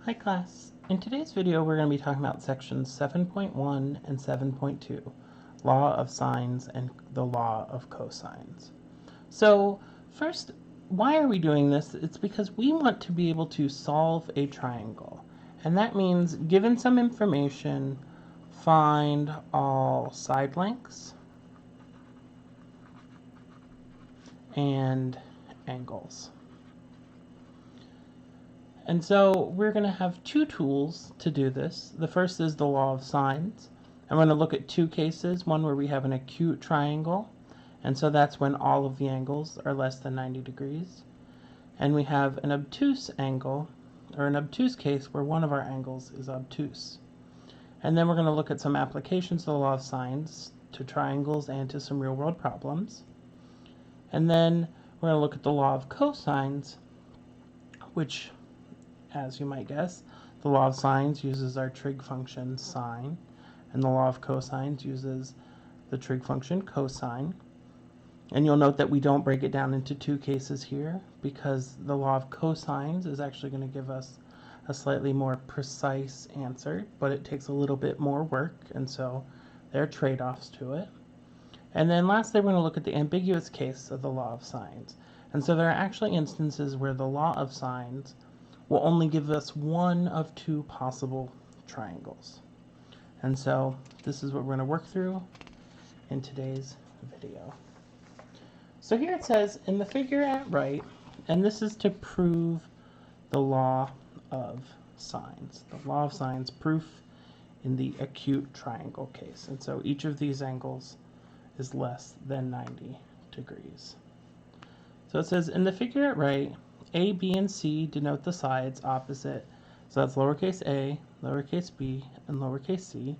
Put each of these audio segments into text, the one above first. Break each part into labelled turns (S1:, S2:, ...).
S1: Hi class. In today's video we're going to be talking about sections 7.1 and 7.2, law of sines and the law of cosines. So first, why are we doing this? It's because we want to be able to solve a triangle. And that means, given some information, find all side lengths and angles. And so we're going to have two tools to do this. The first is the law of sines. I'm going to look at two cases, one where we have an acute triangle, and so that's when all of the angles are less than 90 degrees. And we have an obtuse angle, or an obtuse case where one of our angles is obtuse. And then we're going to look at some applications of the law of sines to triangles and to some real-world problems. And then we're going to look at the law of cosines, which, as you might guess, the law of sines uses our trig function sine, and the law of cosines uses the trig function cosine. And you'll note that we don't break it down into two cases here, because the law of cosines is actually going to give us a slightly more precise answer, but it takes a little bit more work, and so there are trade-offs to it. And then lastly, we're going to look at the ambiguous case of the law of sines. And so there are actually instances where the law of sines will only give us one of two possible triangles. And so this is what we're going to work through in today's video. So here it says in the figure at right, and this is to prove the law of sines. The law of sines proof in the acute triangle case. And so each of these angles is less than 90 degrees. So it says in the figure at right, A, B, and C denote the sides opposite, so that's lowercase a, lowercase b, and lowercase c,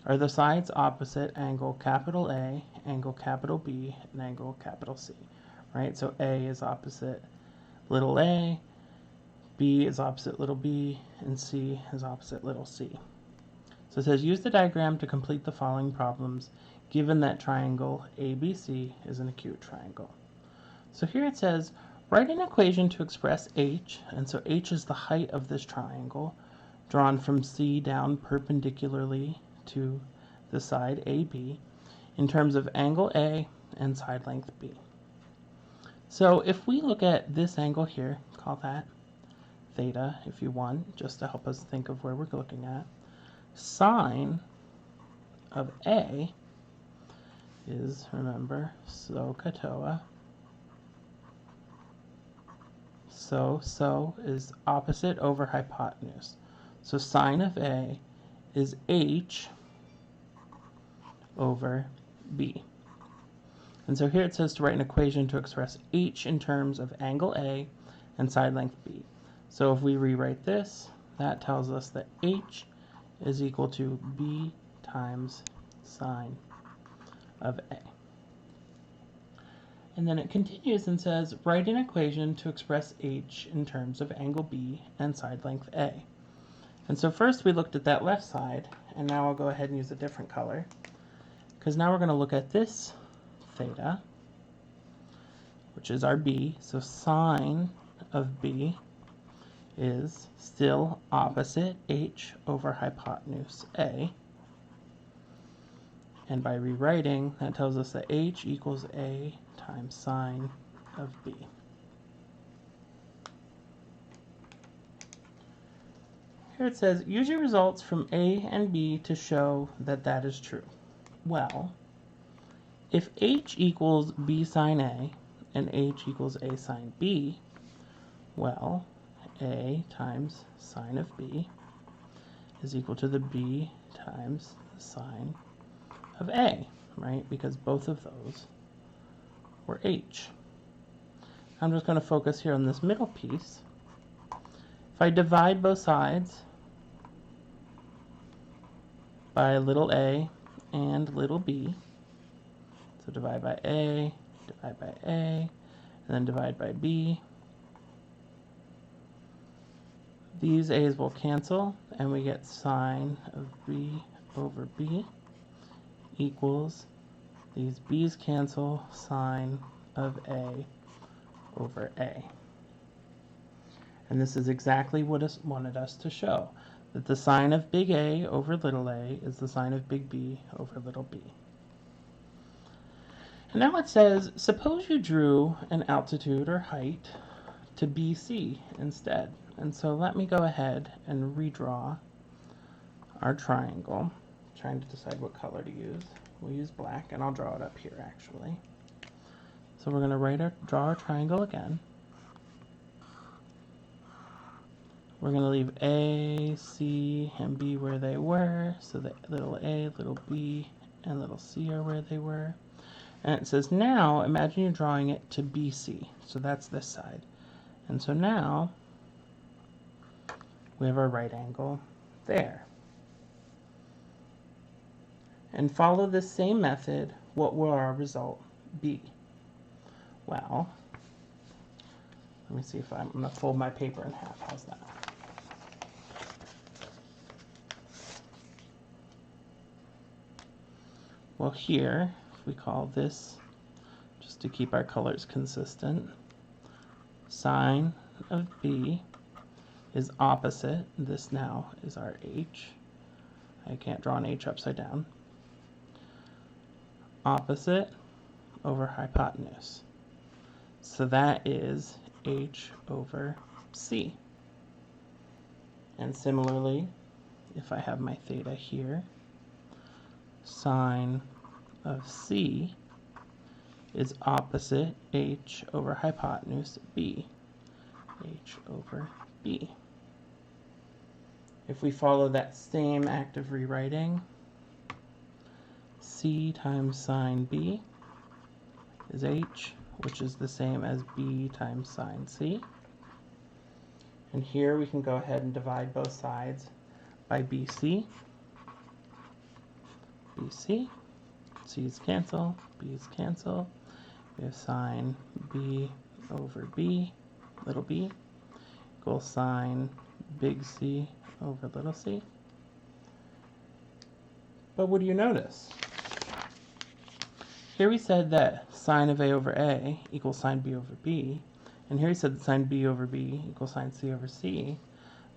S1: are the sides opposite angle capital A, angle capital B, and angle capital C, right? So A is opposite little a, B is opposite little b, and C is opposite little c. So it says use the diagram to complete the following problems, given that triangle ABC is an acute triangle. So here it says, write an equation to express h, and so h is the height of this triangle, drawn from C down perpendicularly to the side AB, in terms of angle A and side length B. So if we look at this angle here, call that theta if you want, just to help us think of where we're looking at, sine of A is, remember, SOHCAHTOA. So is opposite over hypotenuse. So sine of A is h over b. And so here it says to write an equation to express h in terms of angle A and side length b. So if we rewrite this, that tells us that h is equal to b times sine of A. And then it continues and says, write an equation to express h in terms of angle B and side length A. And so first we looked at that left side, and now I'll go ahead and use a different color, because now we're going to look at this theta, which is our B. So sine of B is still opposite h over hypotenuse A. And by rewriting, that tells us that h equals A times sine of B. Here it says, use your results from A and B to show that that is true. Well, if h equals B sine A and h equals A sine B, well, A times sine of B is equal to the B times the sine of A, right? Because both of those were h. I'm just going to focus here on this middle piece. If I divide both sides by little a and little b, so divide by a, and then divide by b, these a's will cancel, and we get sine of b over b equals, these b's cancel, sine of a over a. And this is exactly what it wanted us to show, that the sine of big A over little a is the sine of big B over little b. And now it says, suppose you drew an altitude or height to BC instead. And so let me go ahead and redraw our triangle, trying to decide what color to use. We'll use black, and I'll draw it up here actually. So we're going to draw our triangle again. We're going to leave A, C, and B where they were, so that little a, little b, and little c are where they were. And it says now, imagine you're drawing it to BC, so that's this side. And so now, we have our right angle there. And follow this same method, what will our result be? Well, let me see if I'm going to fold my paper in half. How's that? Well, here, if we call this, just to keep our colors consistent, sine of B is opposite. This now is our H. I can't draw an H upside down. Opposite over hypotenuse. So that is H over C. And similarly, if I have my theta here, sine of C is opposite H over hypotenuse B. H over B. If we follow that same act of rewriting, C times sine B is H, which is the same as B times sine C. And here we can go ahead and divide both sides by BC. BC, C's cancel, B's cancel. We have sine B over B, little b, equals sine big C over little c. But what do you notice? Here we said that sine of A over A equals sine B over B, and here we said that sine B over B equals sine C over C.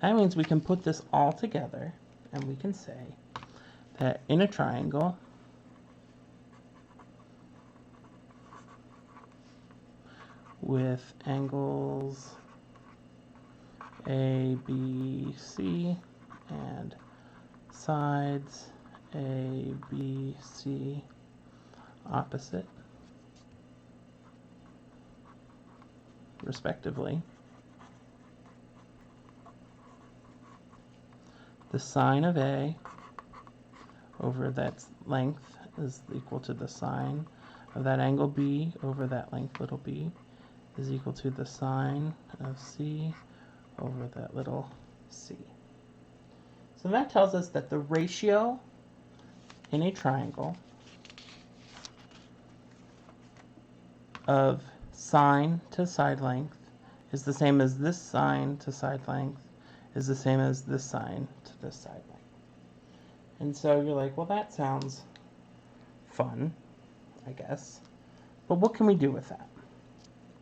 S1: That means we can put this all together, and we can say that in a triangle, with angles A, B, C, and sides A, B, C, opposite, respectively, the sine of A over that length is equal to the sine of that angle B over that length little b is equal to the sine of C over that little c. So that tells us that the ratio in a triangle of sine to side length is the same as this sine to side length is the same as this sine to this side length. And so you're like, well, that sounds fun, I guess. But what can we do with that?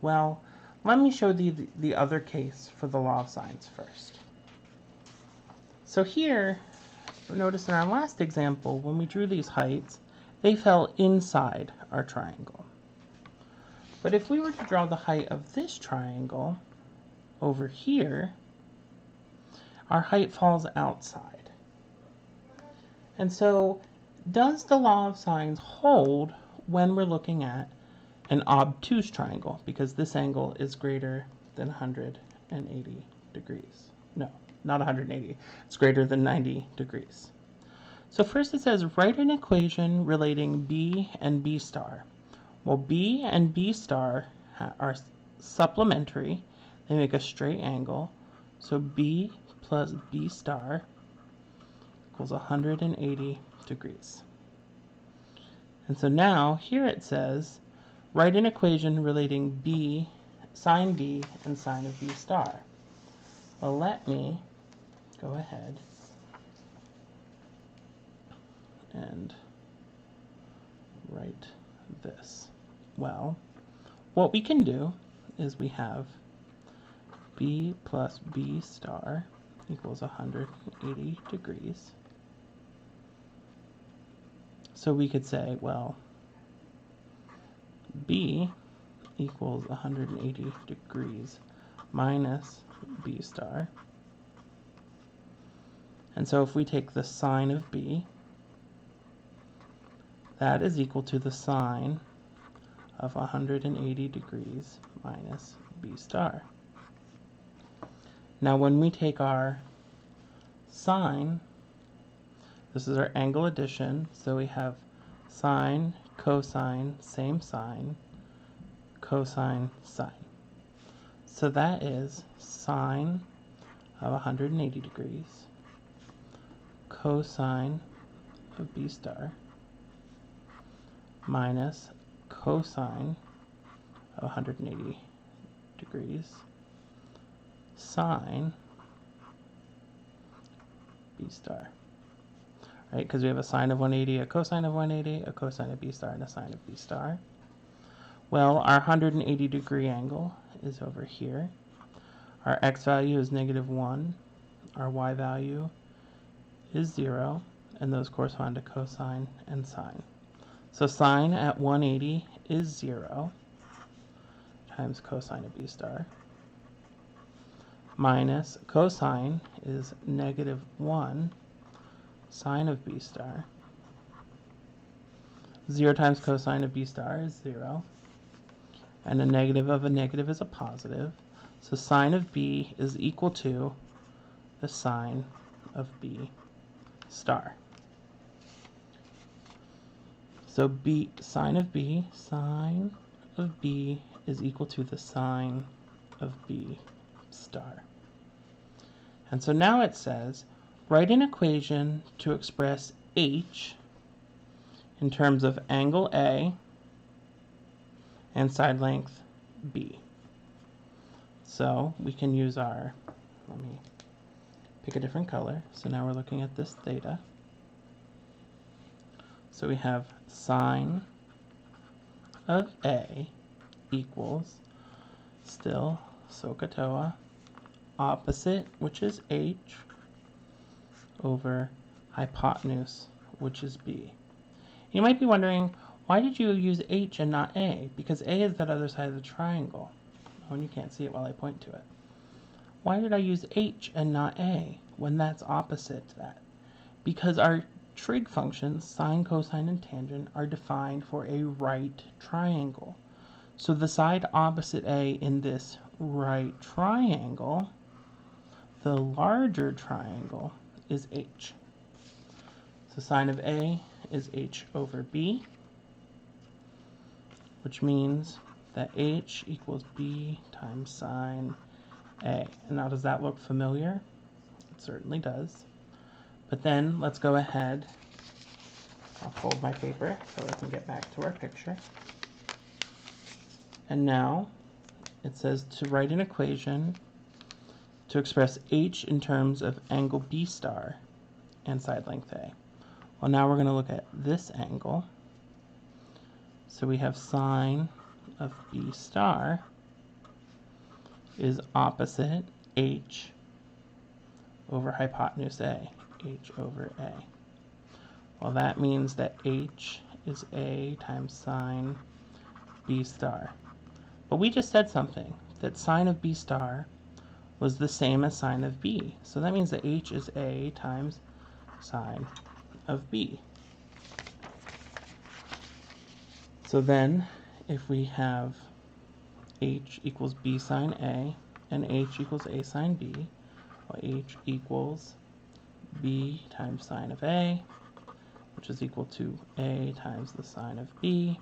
S1: Well, let me show the other case for the law of sines first. So here, notice in our last example, when we drew these heights, they fell inside our triangle. But if we were to draw the height of this triangle over here, our height falls outside. And so, does the law of sines hold when we're looking at an obtuse triangle? Because this angle is greater than 180 degrees. No, not 180. It's greater than 90 degrees. So first it says, write an equation relating B and B star. Well, B and B star are supplementary. They make a straight angle. So B plus B star equals 180 degrees. And so now, here it says, write an equation relating B, sine B, and sine of B star. Well, let me go ahead and write this. Well, what we can do is we have B plus B star equals 180 degrees. So we could say, well, B equals 180 degrees minus B star. And so if we take the sine of B, that is equal to the sine of 180 degrees minus B star. Now when we take our sine, this is our angle addition, so we have sine, cosine, same sign, cosine, sine. So that is sine of 180 degrees cosine of B star minus cosine of 180 degrees sine B star. Right, because we have a sine of 180, a cosine of 180, a cosine of B star, and a sine of B star. Well, our 180 degree angle is over here. Our x value is -1. Our y value is 0, and those correspond to cosine and sine. So sine at 180 is 0 times cosine of B star minus cosine is -1 sine of B star. 0 times cosine of B star is 0, and a negative of a negative is a positive. So sine of B is equal to the sine of B star. So sine of B is equal to the sine of B star. And so now it says, write an equation to express H in terms of angle A and side length B. So we can use our, let me pick a different color. So now we're looking at this theta. So we have sine of A equals, still SOHCAHTOA, opposite, which is H, over hypotenuse, which is B. You might be wondering, why did you use H and not A? Because A is that other side of the triangle. Oh, and you can't see it while I point to it. Why did I use H and not A when that's opposite to that? Because our trig functions, sine, cosine, and tangent, are defined for a right triangle. So the side opposite A in this right triangle, the larger triangle, is H. So sine of A is H over B, which means that H equals B times sine A. And now does that look familiar? It certainly does. But then let's go ahead, I'll fold my paper so we can get back to our picture. And now it says to write an equation to express H in terms of angle B star and side length A. Well, now we're going to look at this angle. So we have sine of B star is opposite H over hypotenuse A, H over A. Well, that means that H is A times sine B star. But we just said something, that sine of B star was the same as sine of B. So that means that H is A times sine of B. So then, if we have H equals B sine A and H equals A sine B, well, H equals B times sine of A, which is equal to A times the sine of B.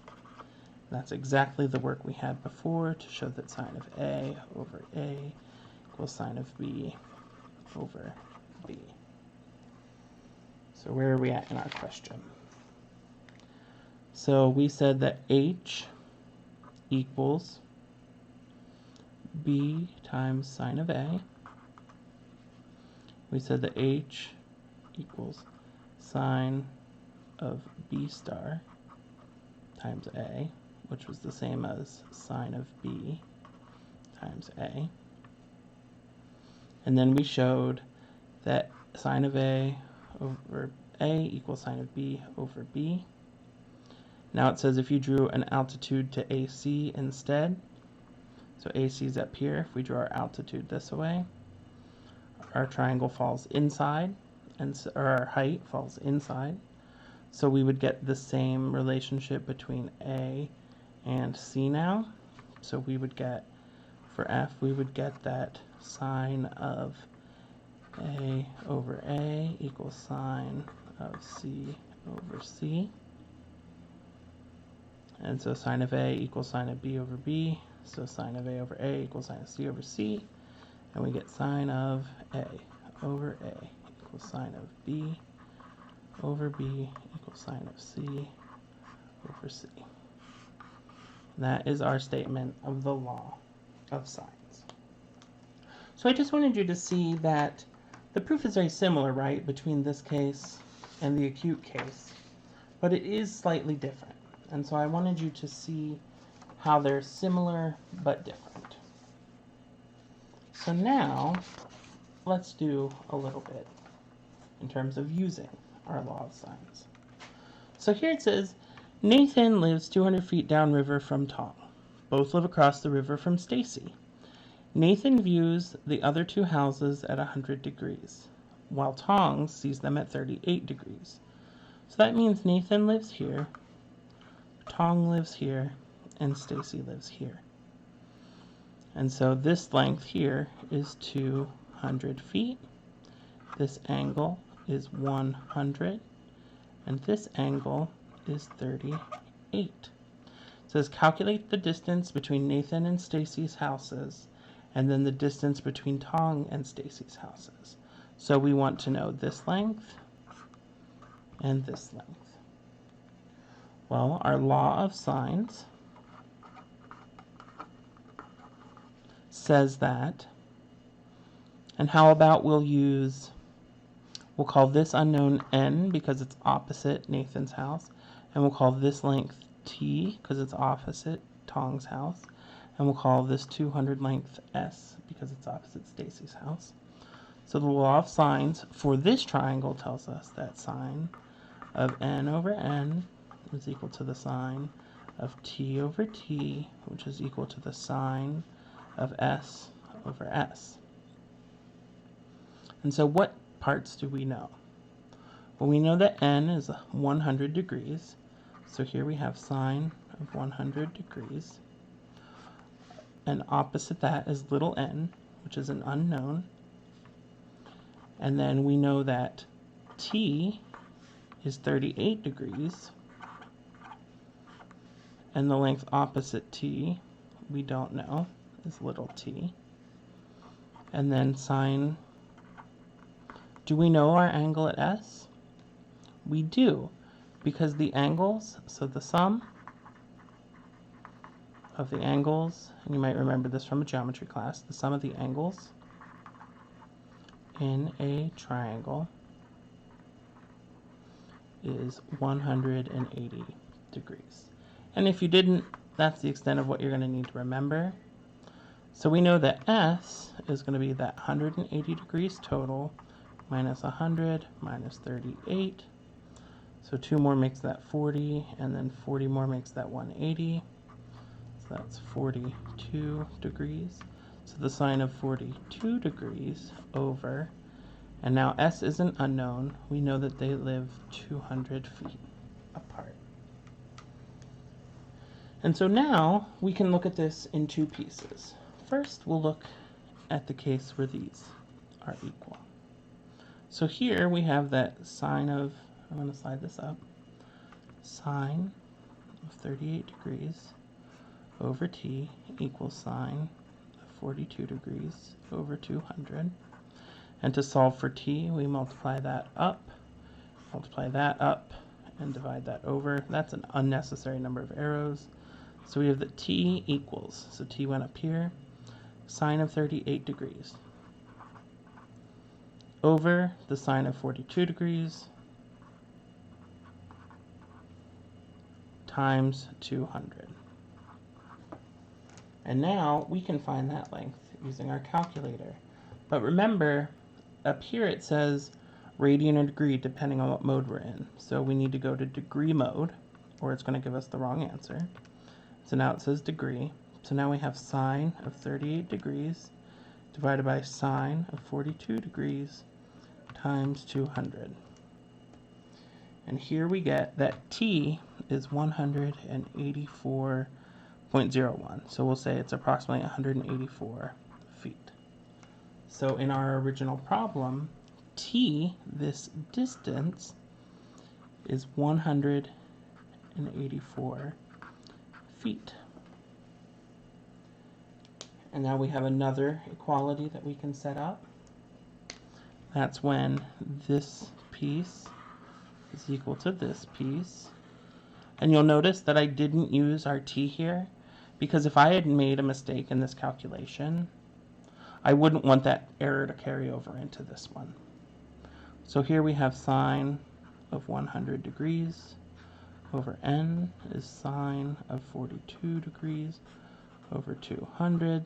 S1: That's exactly the work we had before to show that sine of A over A equals sine of B over B. So where are we at in our question? So we said that H equals B times sine of A. We said that H equals sine of B star times A, which was the same as sine of B times A. And then we showed that sine of A over A equals sine of B over B. Now it says if you drew an altitude to AC instead, so AC is up here, if we draw our altitude this way, our triangle falls inside, or our height falls inside. So we would get the same relationship between A and C now. So we would get, for F, we would get that sine of A over A equals sine of C over C. And so sine of A equals sine of B over B. So sine of A over A equals sine of C over C. And we get sine of A over A equals sine of B over B equals sine of C over C. And that is our statement of the law of sines. So I just wanted you to see that the proof is very similar, right, between this case and the acute case, but it is slightly different. And so I wanted you to see how they're similar but different. So now let's do a little bit in terms of using our law of sines. So here it says, Nathan lives 200 feet downriver from Tong. Both live across the river from Stacy. Nathan views the other two houses at 100 degrees, while Tong sees them at 38 degrees. So that means Nathan lives here, Tong lives here, and Stacy lives here. And so this length here is 200 feet. This angle is 100, and this angle is 38. It says calculate the distance between Nathan and Stacy's houses, and then the distance between Tong and Stacy's houses. So we want to know this length and this length. Well, our law of sines says that. And how about we'll call this unknown n because it's opposite Nathan's house, and we'll call this length t because it's opposite Tong's house, and we'll call this 200 length s because it's opposite Stacy's house. So the law of sines for this triangle tells us that sine of n over n is equal to the sine of t over t, which is equal to the sine of s over s. And so what parts do we know? Well, we know that n is 100 degrees. So here we have sine of 100 degrees. And opposite that is little n, which is an unknown. And then we know that t is 38 degrees. And the length opposite t, we don't know, is little t. And then sine, do we know our angle at s? We do, because the angles, so the sum of the angles, and you might remember this from a geometry class, the sum of the angles in a triangle is 180 degrees. And if you didn't, that's the extent of what you're going to need to remember. So we know that s is going to be that 180 degrees total minus 100 minus 38. So 2 more makes that 40, and then 40 more makes that 180. So that's 42 degrees. So the sine of 42 degrees over, and now s is an unknown. We know that they live 200 feet apart. And so now we can look at this in two pieces. First, we'll look at the case where these are equal. So here we have that sine of, I'm going to slide this up, sine of 38 degrees over t equals sine of 42 degrees over 200. And to solve for t, we multiply that up, and divide that over. That's an unnecessary number of arrows. So we have that t equals, so t went up here, sine of 38 degrees over the sine of 42 degrees times 200. And now we can find that length using our calculator. But remember, up here it says radian or degree depending on what mode we're in. So we need to go to degree mode, or it's going to give us the wrong answer. So now it says degree. So now we have sine of 38 degrees divided by sine of 42 degrees times 200. And here we get that t is 184.01. So we'll say it's approximately 184 feet. So in our original problem, t, this distance, is 184 feet. And now we have another equality that we can set up. That's when this piece is equal to this piece. And you'll notice that I didn't use our t here, because if I had made a mistake in this calculation, I wouldn't want that error to carry over into this one. So here we have sine of 100 degrees over n is sine of 42 degrees over 200.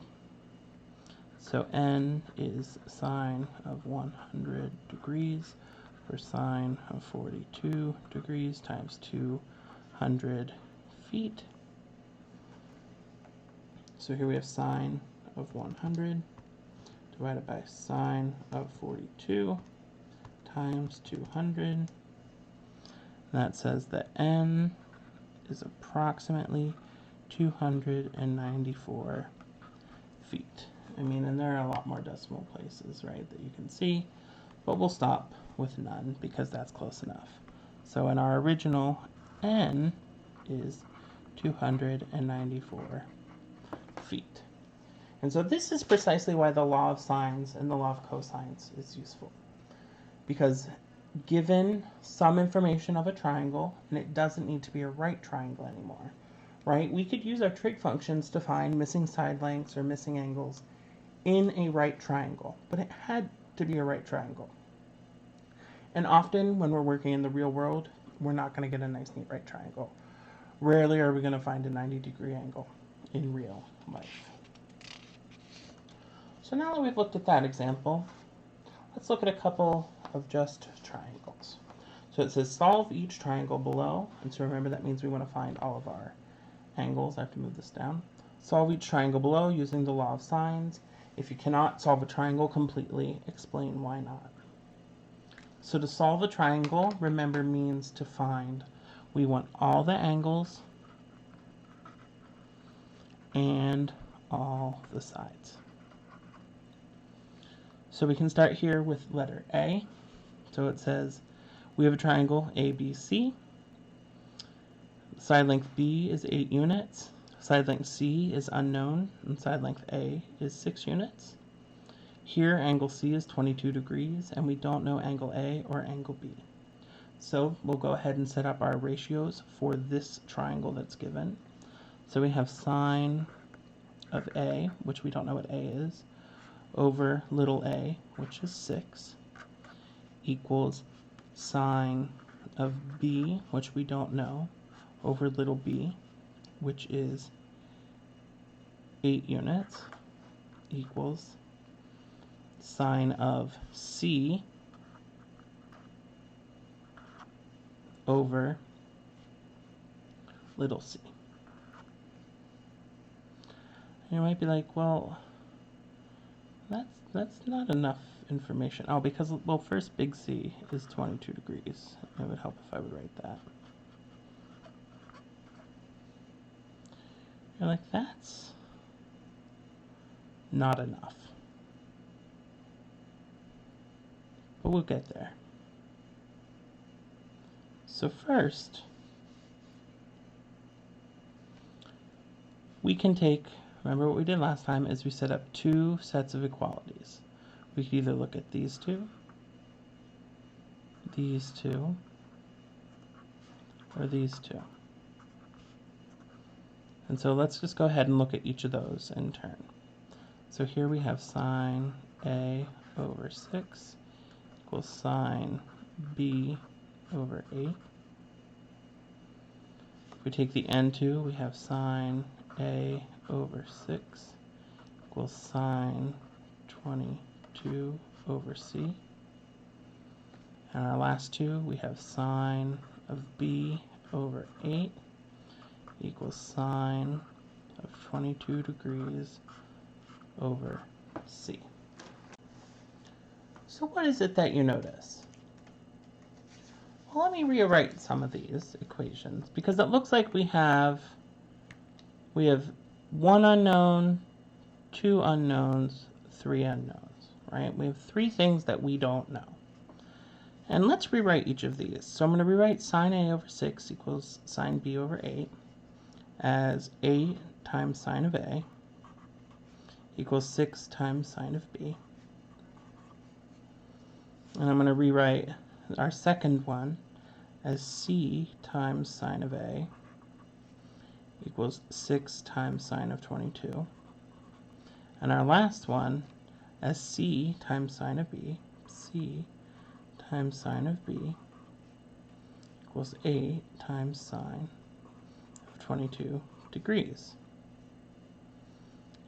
S1: So n is sine of 100 degrees for sine of 42 degrees times 200 feet. So here we have sine of 100 divided by sine of 42 times 200. That says that n is approximately 294 feet. I mean, and there are a lot more decimal places, right, that you can see, but we'll stop with none because that's close enough. So in our original, n is 294 feet. And so this is precisely why the law of sines and the law of cosines is useful. Because given some information of a triangle, and it doesn't need to be a right triangle anymore, right? We could use our trig functions to find missing side lengths or missing angles in a right triangle, but it had to be a right triangle. And often when we're working in the real world, we're not going to get a nice neat right triangle. Rarely are we going to find a 90-degree angle in real life. So now that we've looked at that example, let's look at a couple of just triangles. So it says solve each triangle below, and so remember that means we want to find all of our angles. I have to move this down. Solve each triangle below using the law of sines. If you cannot solve a triangle completely, explain why not. So to solve a triangle, remember, means to find. We want all the angles and all the sides. So we can start here with letter A. So it says we have a triangle ABC. Side length B is 8 units. Side length C is unknown, and side length A is 6 units. Here, angle C is 22 degrees, and we don't know angle A or angle B. So we'll go ahead and set up our ratios for this triangle that's given. So we have sine of A, which we don't know what A is, over little a, which is 6, equals sine of B, which we don't know, over little b, which is 8 units, equals sine of C over little c. You might be like, well, that's not enough information. Oh, because, well, first big C is 22 degrees. It would help if I would write that. You're like, that's not enough. But we'll get there. So first, we can take, remember what we did last time is we set up 2 sets of equalities. We could either look at these two, or these two. And so let's just go ahead and look at each of those in turn. So here we have sine A over 6 equals sine B over 8. If we take the n2, we have sine A over 6 equals sine 20 2 over c. And our last two, we have sine of b over 8 equals sine of 22 degrees over c. So what is it that you notice? Well, let me rewrite some of these equations because it looks like we have one unknown, two unknowns, three unknowns, right? We have three things that we don't know. And let's rewrite each of these. So I'm going to rewrite sine a over 6 equals sine b over 8 as a times sine of a equals 6 times sine of b. And I'm going to rewrite our second one as c times sine of a equals 6 times sine of 22. And our last one as c times sine of b, c times sine of b equals 8 times sine of 22 degrees.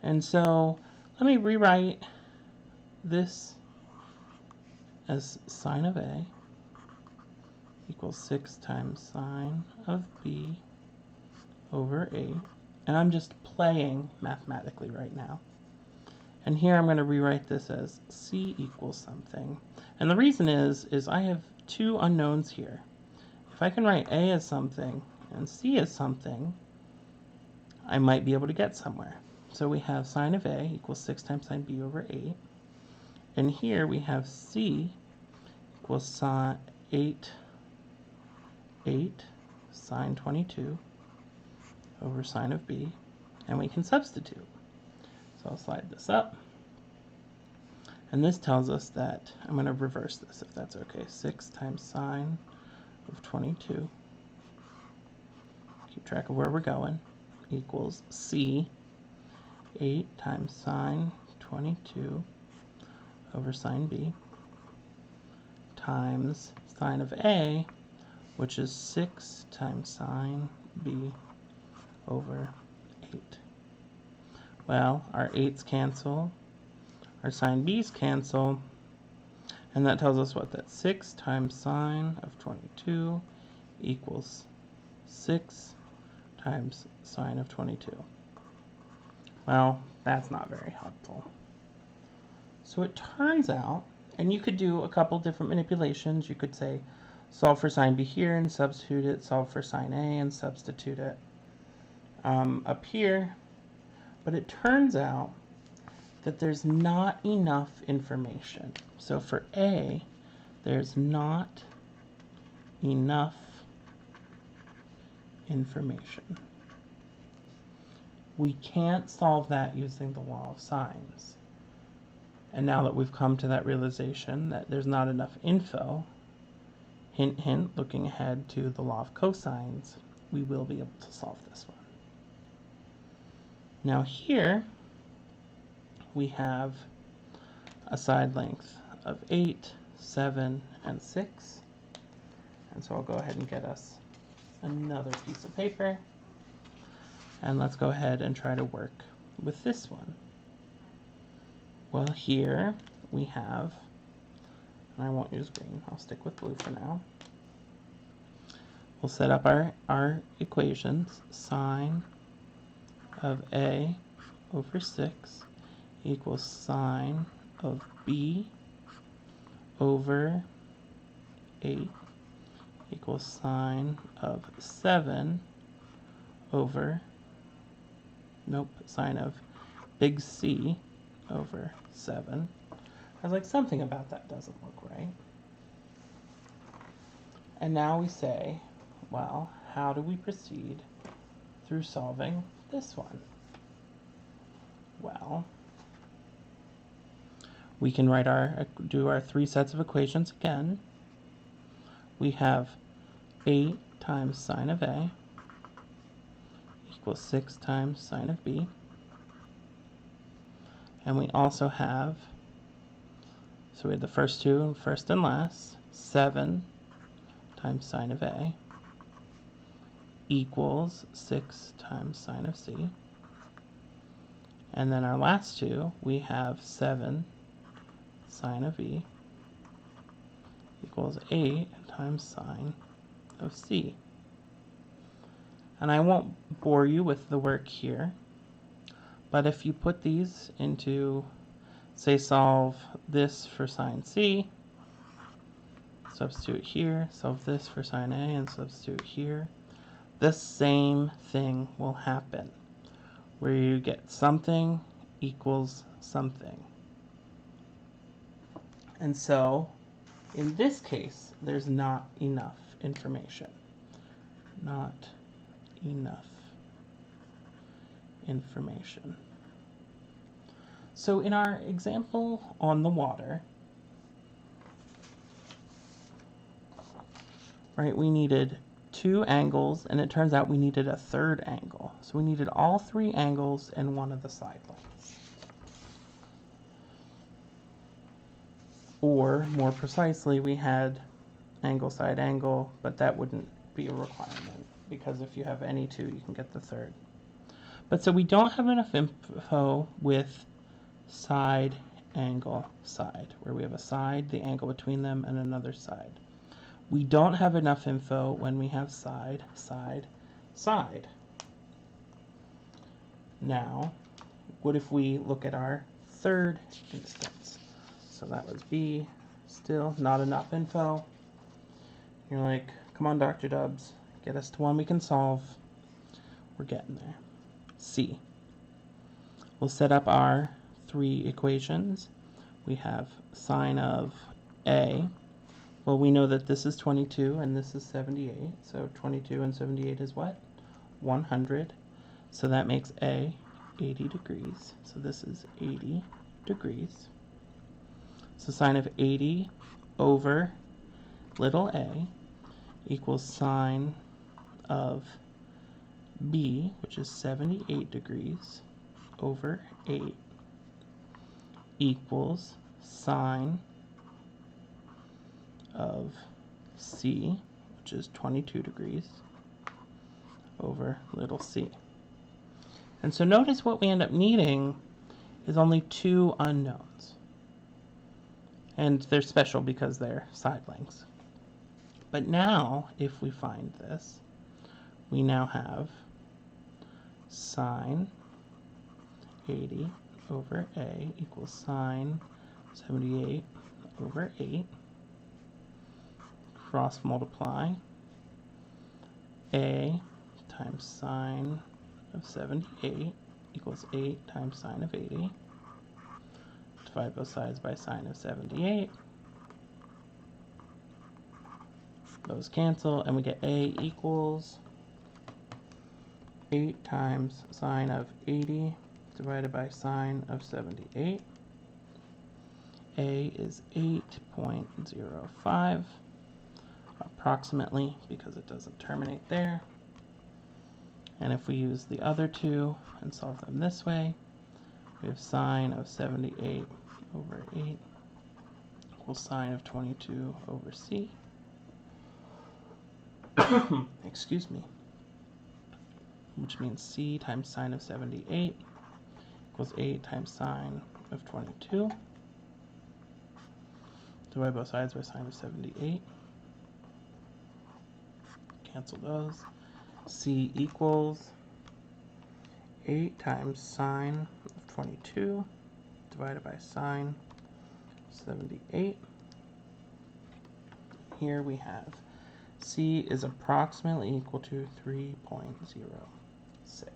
S1: And so let me rewrite this as sine of a equals 6 times sine of b over 8. And I'm just playing mathematically right now. And here I'm going to rewrite this as c equals something. And the reason is I have two unknowns here. If I can write a as something and c as something, I might be able to get somewhere. So we have sine of a equals 6 times sine b over 8. And here we have c equals sine 8 sine 22 over sine of b. And we can substitute. So I'll slide this up. And this tells us that, I'm going to reverse this if that's okay, 6 times sine of 22, keep track of where we're going, equals c, 8 times sine 22 over sine b, times sine of a, which is 6 times sine b over 8. Well, our 8's cancel, our sine b's cancel, and that tells us what? That 6 times sine of 22 equals 6 times sine of 22. Well, that's not very helpful. So it turns out, and you could do a couple different manipulations. You could say solve for sine b here and substitute it, solve for sine a and substitute it up here. But it turns out that there's not enough information. So for a, there's not enough information. We can't solve that using the law of sines. And now that we've come to that realization that there's not enough info, hint, hint, looking ahead to the law of cosines, we will be able to solve this one. Now here, we have a side length of 8, 7, and 6. And so I'll go ahead and get us another piece of paper. And let's go ahead and try to work with this one. Well, here we have, and I won't use green, I'll stick with blue for now. We'll set up our equations. Sine of a over 6 equals sine of b over 8 equals sine of 7 over, sine of big C over 7. I was like, something about that doesn't look right. And now we say, well, how do we proceed through solving this one? Well, we can do our three sets of equations again. We have 8 times sine of a equals 6 times sine of b. And we also have, so we had the first two, first and last, 7 times sine of a equals 6 times sine of c. And then our last two, we have 7 sine of E equals 8 times sine of C. And I won't bore you with the work here, but if you put these into, say, solve this for sine C, substitute here, solve this for sine A, and substitute here, the same thing will happen, where you get something equals something. And so, in this case, there's not enough information. Not enough information. So in our example on the water, right, we needed 2 angles, and it turns out we needed a third angle. So we needed all 3 angles and one of the side lengths. Or, more precisely, we had angle, side, angle, but that wouldn't be a requirement, because if you have any 2, you can get the third. But so we don't have enough info with side, angle, side, where we have a side, the angle between them, and another side. We don't have enough info when we have side, side, side. Now, what if we look at our third instance? So that was B, still not enough info. You're like, come on, Dr. Dubs, get us to one we can solve. We're getting there. C. We'll set up our 3 equations. We have sine of A. Well, we know that this is 22 and this is 78. So 22 and 78 is what? 100. So that makes A 80 degrees. So this is 80 degrees. So sine of 80 over little a equals sine of B, which is 78 degrees, over 8 equals sine of C, which is 22 degrees, over little c. And so notice what we end up needing is only 2 unknowns. And they're special because they're side lengths. But now, if we find this, we now have sine 80 over A equals sine 78 over 8. Cross multiply. A times sine of 78 equals 8 times sine of 80. Divide both sides by sine of 78. Those cancel, and we get A equals 8 times sine of 80 divided by sine of 78. A is 8.05, approximately, because it doesn't terminate there. And if we use the other 2 and solve them this way, we have sine of 78 over 8 equals sine of 22 over c. Excuse me. Which means c times sine of 78 equals 8 times sine of 22. Divide both sides by sine of 78. Cancel those. C equals 8 times sine of 22 divided by sine of 78. Here we have C is approximately equal to 3.06.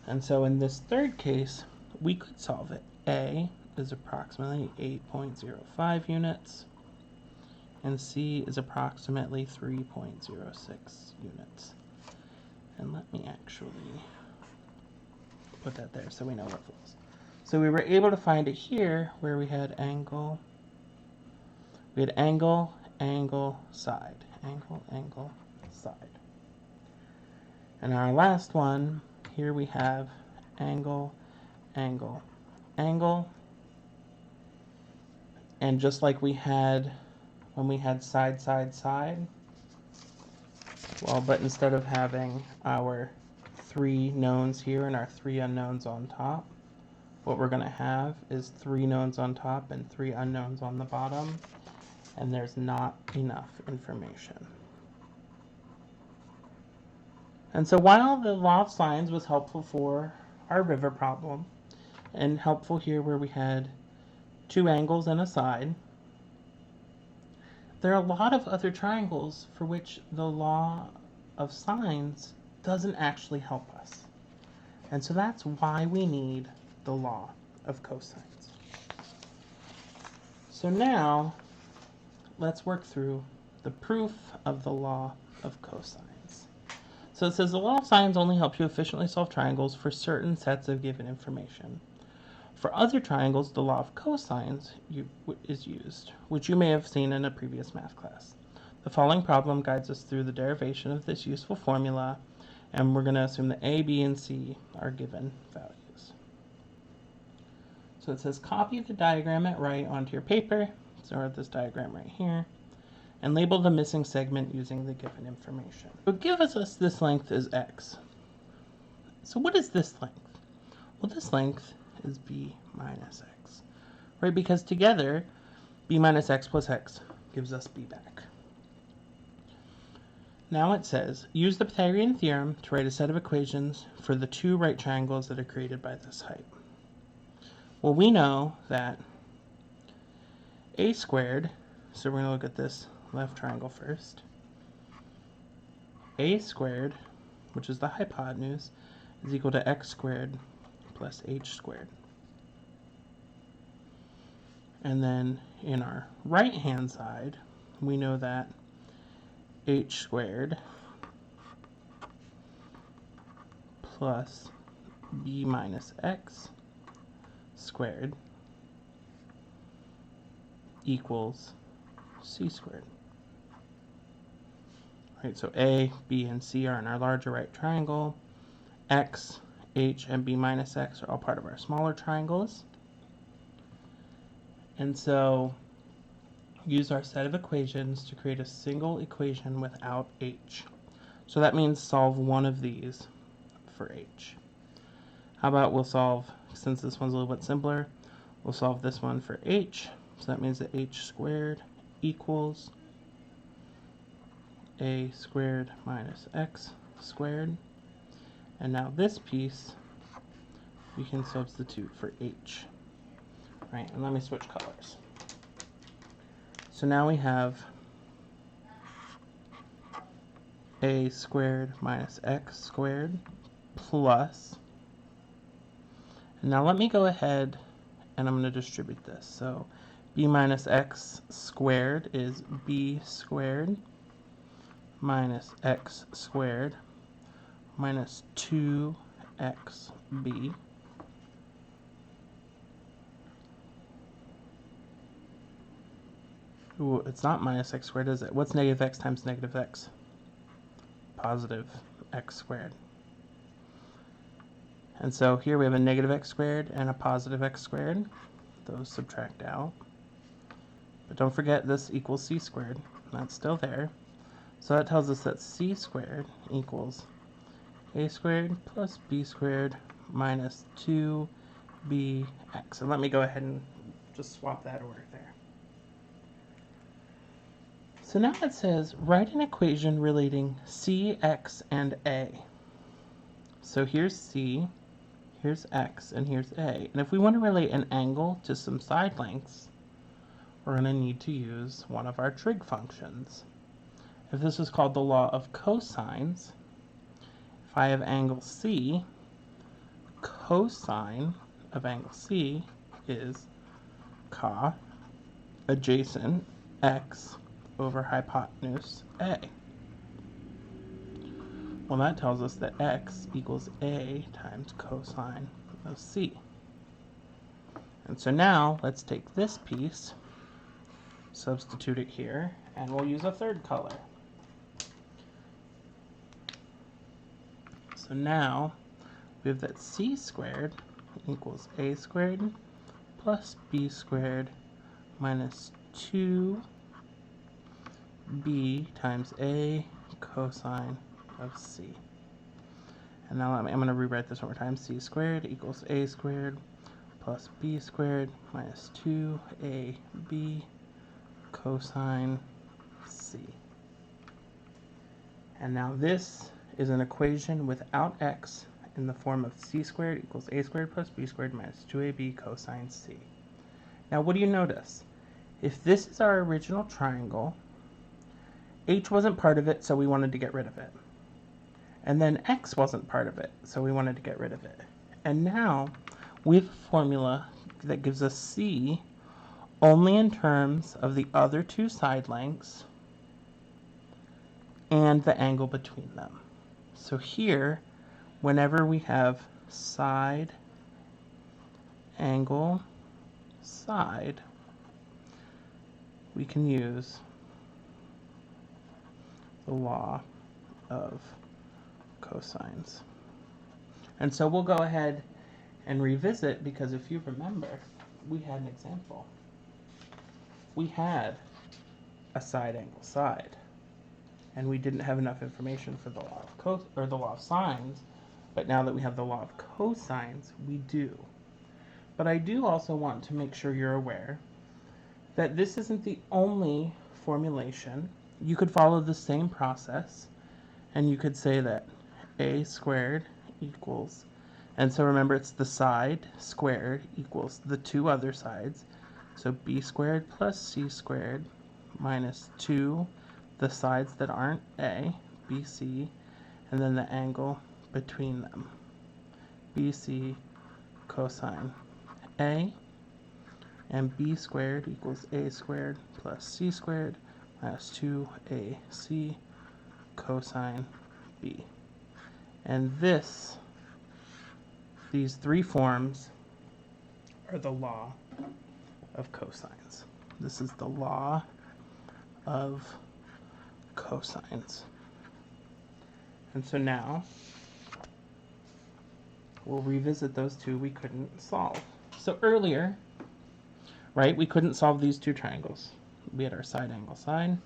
S1: And so in this third case, we could solve it. A is approximately 8.05 units, and C is approximately 3.06 units. And let me actually put that there so we know what it was. So we were able to find it here where we had angle, angle, side, angle, side. And our last one, here we have angle, angle. And just like we had when we had side, well, but instead of having our 3 knowns here and our 3 unknowns on top, what we're going to have is 3 knowns on top and 3 unknowns on the bottom, and there's not enough information. And so while the law of sines was helpful for our river problem, and helpful here where we had 2 angles and a side, there are a lot of other triangles for which the law of sines doesn't actually help us. And so that's why we need the law of cosines. So now, let's work through the proof of the law of cosines. So it says the law of sines only helps you efficiently solve triangles for certain sets of given information. For other triangles, the law of cosines is used, which you may have seen in a previous math class. The following problem guides us through the derivation of this useful formula, and we're going to assume that A, B, and C are given values. So it says copy the diagram at right onto your paper, so this diagram right here, and label the missing segment using the given information. So give us this length is x. So what is this length? Well, this length is b minus x, right? Because together, b minus x plus x gives us b back. Now it says, use the Pythagorean theorem to write a set of equations for the 2 right triangles that are created by this height. Well, we know that a squared, so we're going to look at this left triangle first. A squared, which is the hypotenuse, is equal to x squared plus h squared. And then in our right-hand side, we know that h squared plus b minus x squared equals c squared. Right, so A, B, and C are in our larger right triangle. X, H, and B minus X are all part of our smaller triangles. And so use our set of equations to create a single equation without H. So that means solve one of these for H. How about we'll solve, since this one's a little bit simpler, we'll solve this one for H. So that means that H squared equals a squared minus x squared. And now this piece we can substitute for h. Right, and let me switch colors. So now we have a squared minus x squared plus, and now let me go ahead and I'm going to distribute this. So b minus x squared is b squared minus x squared minus 2xb. Ooh, it's not minus x squared, is it? What's negative x times negative x? Positive x squared. And so here we have a negative x squared and a positive x squared. Those subtract out. But don't forget this equals c squared. That's still there. So that tells us that c squared equals a squared plus b squared minus 2bx. And let me go ahead and just swap that order there. So now it says, write an equation relating c, x, and a. So here's c, here's x, and here's a. And if we want to relate an angle to some side lengths, we're going to need to use one of our trig functions. If this is called the law of cosines, if I have angle C, cosine of angle C is ca adjacent x over hypotenuse A. Well, that tells us that x equals A times cosine of C. And so now let's take this piece, substitute it here, and we'll use a third color. So now we have that c squared equals a squared plus b squared minus 2b times a cosine of c. And now I'm going to rewrite this one more time. C squared equals a squared plus b squared minus 2ab cosine c. And now this is an equation without x in the form of c squared equals a squared plus b squared minus 2ab cosine c. Now what do you notice? If this is our original triangle, h wasn't part of it, so we wanted to get rid of it. And then x wasn't part of it, so we wanted to get rid of it. And now we have a formula that gives us c only in terms of the other two side lengths and the angle between them. So here, whenever we have side, angle, side, we can use the law of cosines. And so we'll go ahead and revisit, because if you remember, we had an example. We had a side, angle, side, and we didn't have enough information for the law of the law of sines, but now that we have the law of cosines, we do. But I do also want to make sure you're aware that this isn't the only formulation. You could follow the same process, and you could say that a squared equals, and so remember it's the side squared equals the two other sides, so b squared plus c squared minus 2 the sides that aren't a, bc, and then the angle between them, bc cosine a, and b squared equals a squared plus c squared minus 2ac cosine b. And these three forms are the law of cosines. This is the law of cosines. And so now we'll revisit those two we couldn't solve. So earlier, right, we couldn't solve these two triangles. We had our side, angle, side.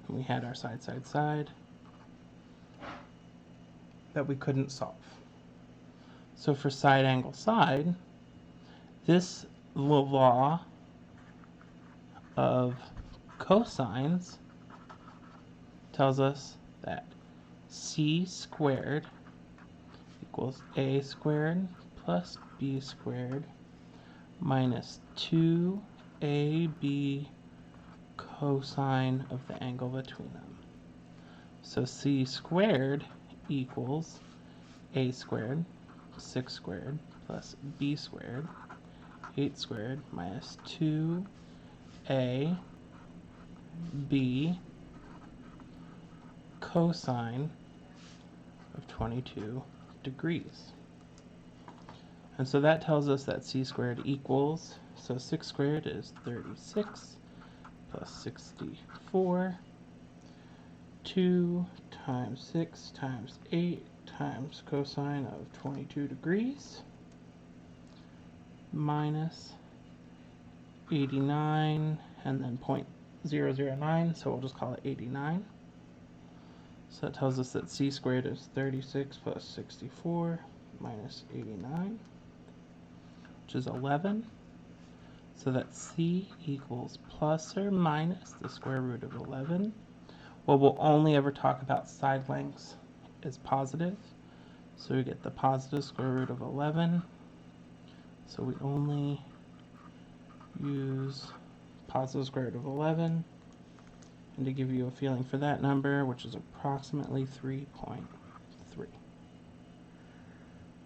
S1: And we had our side, side, side that we couldn't solve. So for side, angle, side, this law of cosines tells us that c squared equals a squared plus b squared minus 2ab cosine of the angle between them. So c squared equals a squared, 6 squared, plus b squared, 8 squared, minus 2ab cosine of 22 degrees. And so that tells us that c squared equals, so 6 squared is 36 plus 64, 2 times 6 times 8 times cosine of 22 degrees minus 89 and then 0.009, so we'll just call it 89. So that tells us that c squared is 36 plus 64 minus 89, which is 11. So that c equals plus or minus the square root of 11. Well, we'll only ever talk about side lengths as positive. So we get the positive square root of 11. So we only use positive square root of 11. And to give you a feeling for that number, which is approximately 3.3.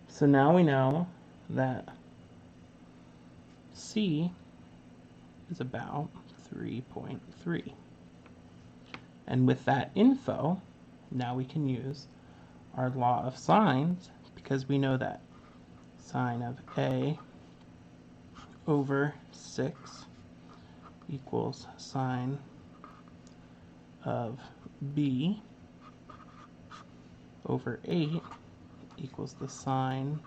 S1: So now we know that c is about 3.3. And with that info, now we can use our law of sines, because we know that sine of a over 6 equals sine of b over 8 equals the sine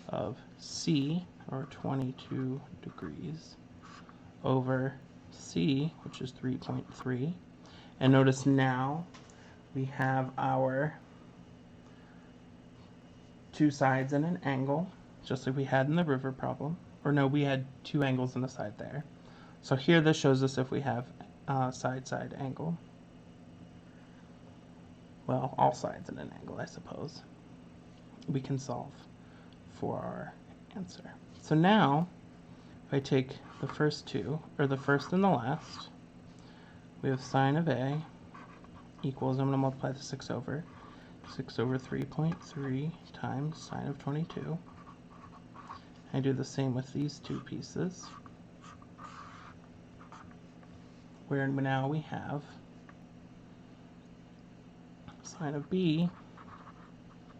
S1: of c, or 22 degrees, over c, which is 3.3. And notice now we have our two sides and an angle. just like we had in the river problem. Or no, we had two angles on the side there. So here this shows us if we have side-side angle. Well, all sides in an angle, I suppose. We can solve for our answer. So now, if I take the first two, or the first and the last, we have sine of A equals, I'm going to multiply the 6 over 3.3 times sine of 22. I do the same with these two pieces, where now we have sine of B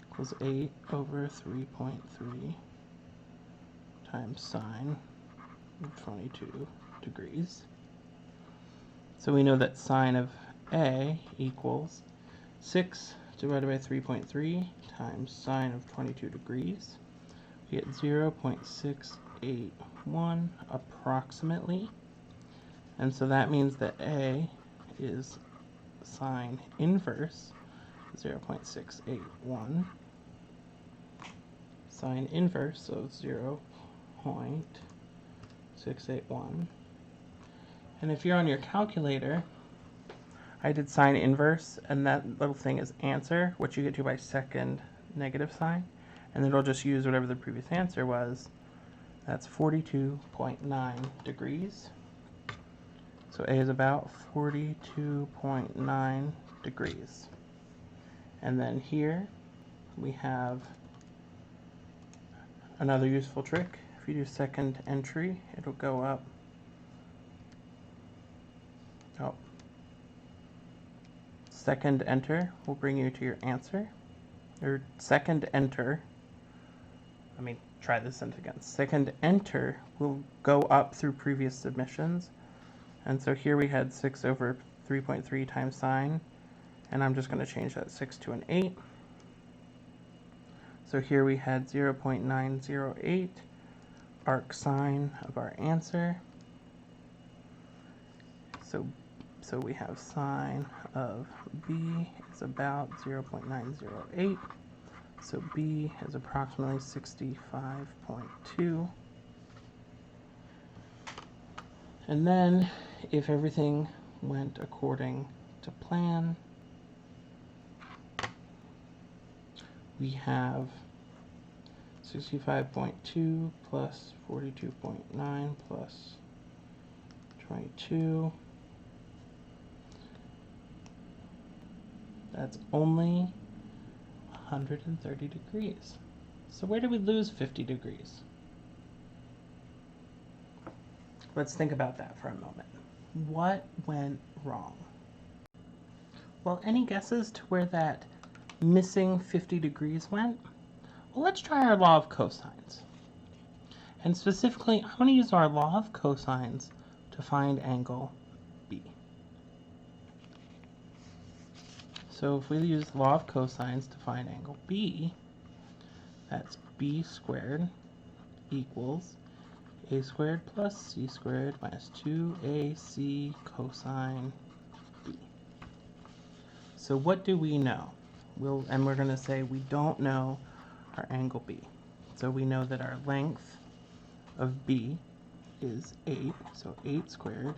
S1: equals 8 over 3.3 times sine of 22 degrees. So we know that sine of A equals 6 divided by 3.3 times sine of 22 degrees. We get 0.681 approximately. And so that means that A is sine inverse 0.681. Sine inverse of 0.681. And if you're on your calculator, I did sine inverse, and that little thing is answer, which you get to by second negative sign. And then it'll just use whatever the previous answer was. That's 42.9 degrees. So A is about 42.9 degrees. And then here we have another useful trick. If you do second entry, it'll go up. Oh. Second enter will bring you to your answer. Or second enter, try this sentence again. Second enter will go up through previous submissions. And so here we had 6 over 3.3 times sine, and I'm just going to change that 6 to an 8. So here we had 0.908 arc sine of our answer. So we have sine of B is about 0.908. So B is approximately 65.2. And then, if everything went according to plan, we have 65.2 plus 42.9 plus 22. That's only 130 degrees. So where did we lose 50 degrees? Let's think about that for a moment. What went wrong? Well, any guesses to where that missing 50 degrees went? Well, let's try our law of cosines. And specifically, I'm going to use our law of cosines to find angle B. So if we use the law of cosines to find angle B, that's B squared equals A squared plus C squared minus 2AC cosine B. So what do we know? And we're going to say we don't know our angle B. So we know that our length of B is 8. So 8 squared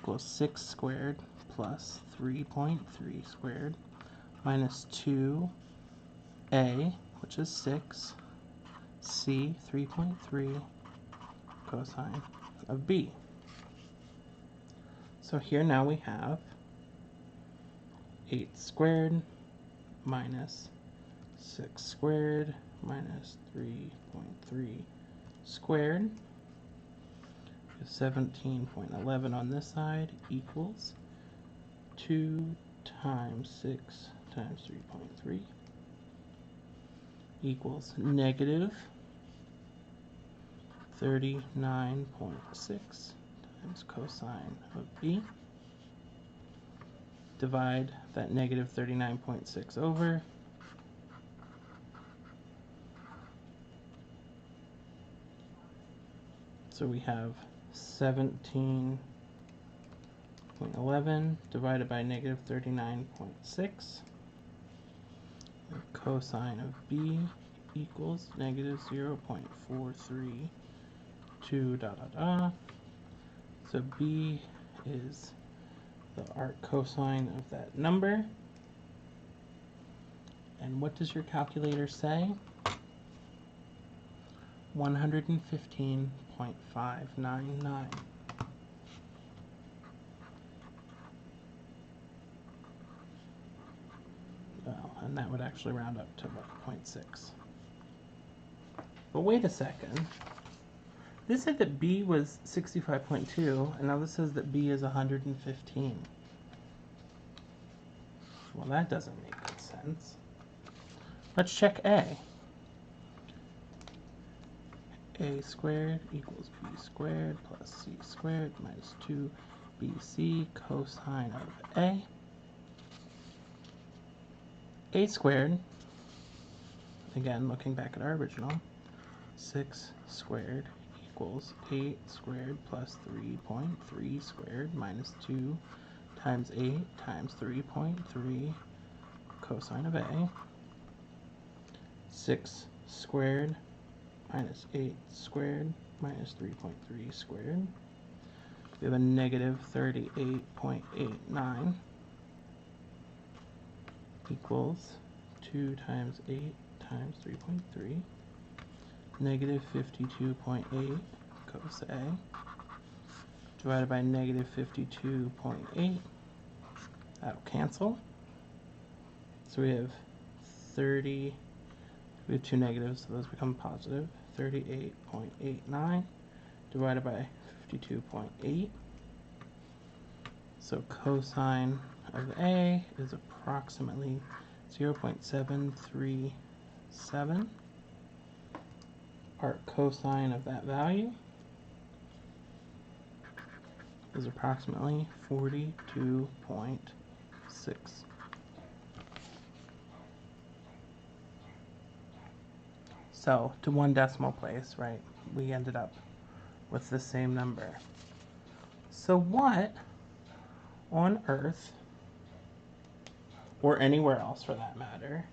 S1: equals 6 squared plus 3.3 squared minus 2A, which is 6, C, 3.3 cosine of B. So here now we have 8 squared minus 6 squared minus 3.3 squared. 17.11 on this side equals 2 times 6 times 3.3 equals negative 39.6 times cosine of B. Divide that negative 39.6 over. So we have 17.11 divided by negative 39.6. Cosine of B equals negative 0.432 da da da. So b is the arc cosine of that number. And what does your calculator say? 115.599. Well, and that would actually round up to what, 0.6. But wait a second. This said that b was 65.2, and now this says that b is 115. Well, that doesn't make good sense. Let's check a. A squared equals b squared plus c squared minus 2bc cosine of a. A squared, again looking back at our original, 6 squared equals 8 squared plus 3.3 squared minus 2 times 8 times 3.3 cosine of a. 6 squared minus 8 squared minus 3.3 squared. We have a negative 38.89 equals 2 times 8 times 3.3. Negative 52.8 cos A divided by negative 52.8. That'll cancel. So we have 30. We have two negatives, so those become positive. 38.89 divided by 52.8. So cosine of A is approximately 0.737. Arc cosine of that value is approximately 42.6. So, to one decimal place, right, we ended up with the same number. So what on Earth, or anywhere else for that matter,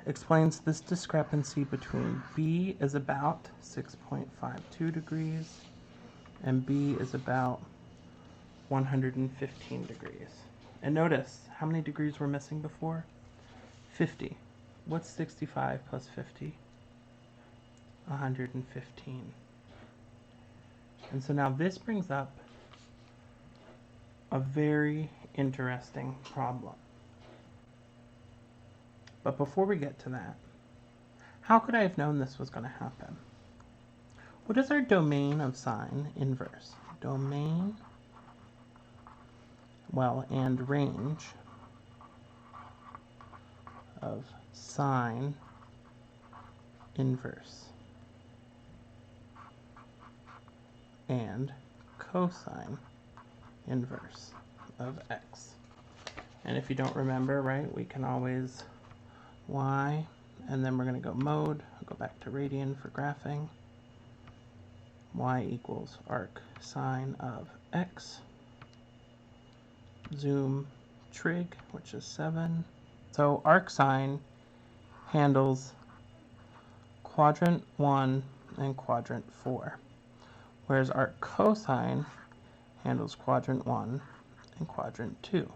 S1: explains this discrepancy between B is about 6.52 degrees and B is about 115 degrees? And notice, how many degrees were missing before? 50. What's 65 plus 50? 115. And so now this brings up a very interesting problem. But before we get to that, how could I have known this was going to happen? What is our domain of sine inverse? Domain, well, and range of sine inverse and cosine inverse of x. And if you don't remember, right, we can always y, and then we're going to go mode, go back to radian for graphing. Y equals arc sine of x. Zoom trig, which is 7. So arc sine handles quadrant 1 and quadrant 4, whereas arc cosine handles quadrant 1 and quadrant 2.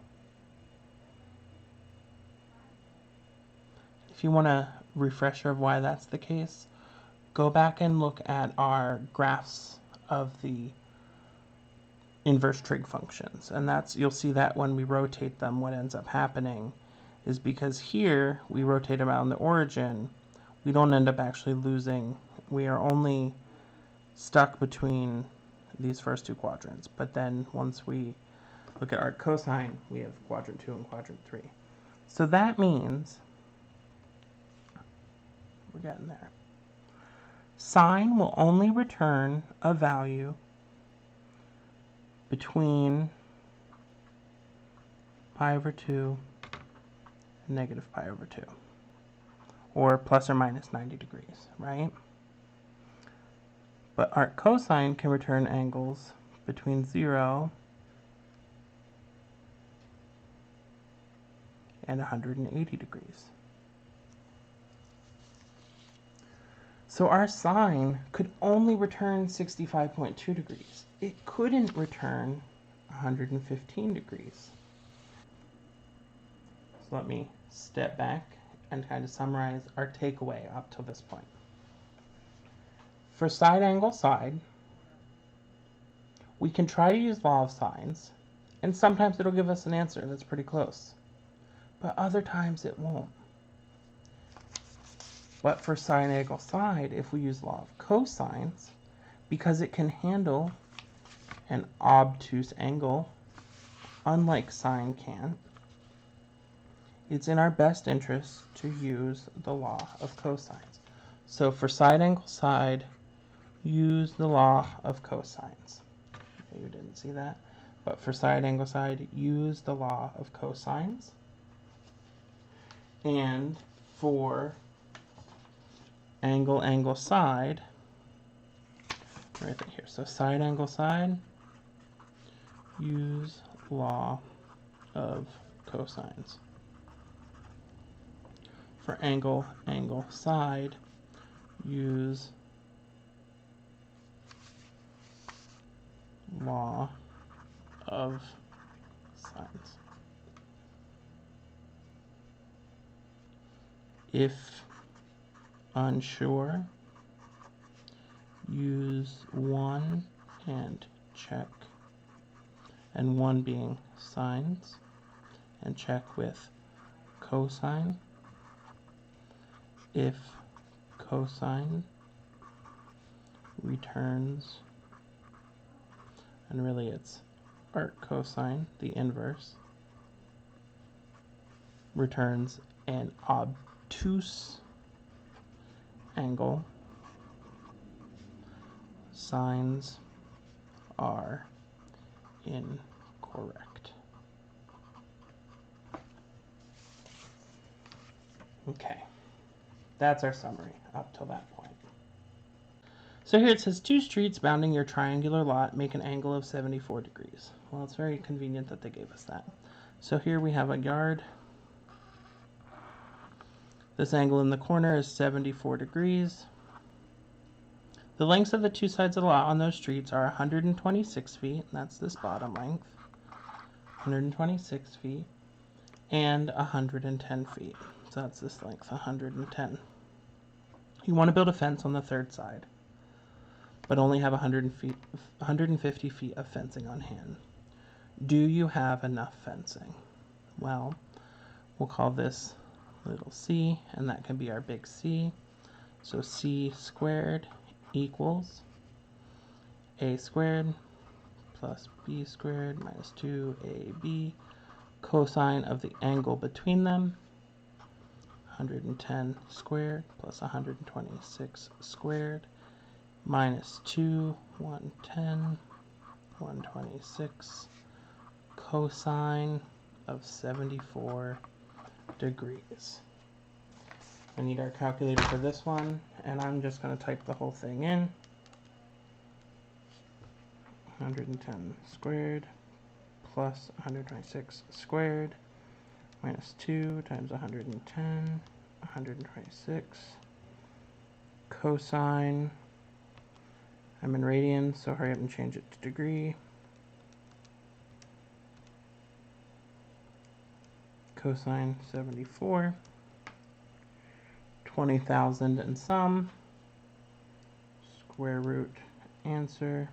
S1: If you want a refresher of why that's the case, go back and look at our graphs of the inverse trig functions, and that's, you'll see that when we rotate them, what ends up happening is because here we rotate around the origin, we don't end up actually losing. We are only stuck between these first two quadrants, but then once we look at arc cosine, we have quadrant 2 and quadrant 3. So that means we're getting there. Sine will only return a value between pi over 2 and negative pi over 2, or plus or minus 90 degrees, right? But arc cosine can return angles between 0 and 180 degrees. So our sine could only return 65.2 degrees. It couldn't return 115 degrees. So let me step back and kind of summarize our takeaway up to this point. For side angle side, we can try to use law of sines, and sometimes it'll give us an answer that's pretty close, but other times it won't. But for sine angle side, if we use law of cosines, because it can handle an obtuse angle, unlike sine can, it's in our best interest to use the law of cosines. So for side angle side, use the law of cosines. You didn't see that. But for side angle side, use the law of cosines. And for angle side, right here. So side angle side, use law of cosines. For angle side, use law of sines. If unsure, use 1 and check, and 1 being sines, and check with cosine. If cosine returns, and really it's arc cosine, the inverse, returns an obtuse angle, sines are incorrect. Okay, that's our summary up till that point. So here it says 2 streets bounding your triangular lot make an angle of 74 degrees. Well, it's very convenient that they gave us that. So here we have a yard. This angle in the corner is 74 degrees. The lengths of the 2 sides of the lot on those streets are 126 feet, and that's this bottom length, 126 feet, and 110 feet. So that's this length, 110. You want to build a fence on the 3rd side, but only have 150 feet of fencing on hand. Do you have enough fencing? Well, we'll call this little c, and that can be our big C. So c squared equals a squared plus b squared minus 2ab cosine of the angle between them, 110 squared plus 126 squared minus 2, 110, 126 cosine of 74 degrees. I need our calculator for this one, and I'm just going to type the whole thing in. 110 squared plus 126 squared minus 2 times 110, 126 cosine. I'm in radians, so hurry up and change it to degree. Cosine 74, 20,000 and some, square root answer,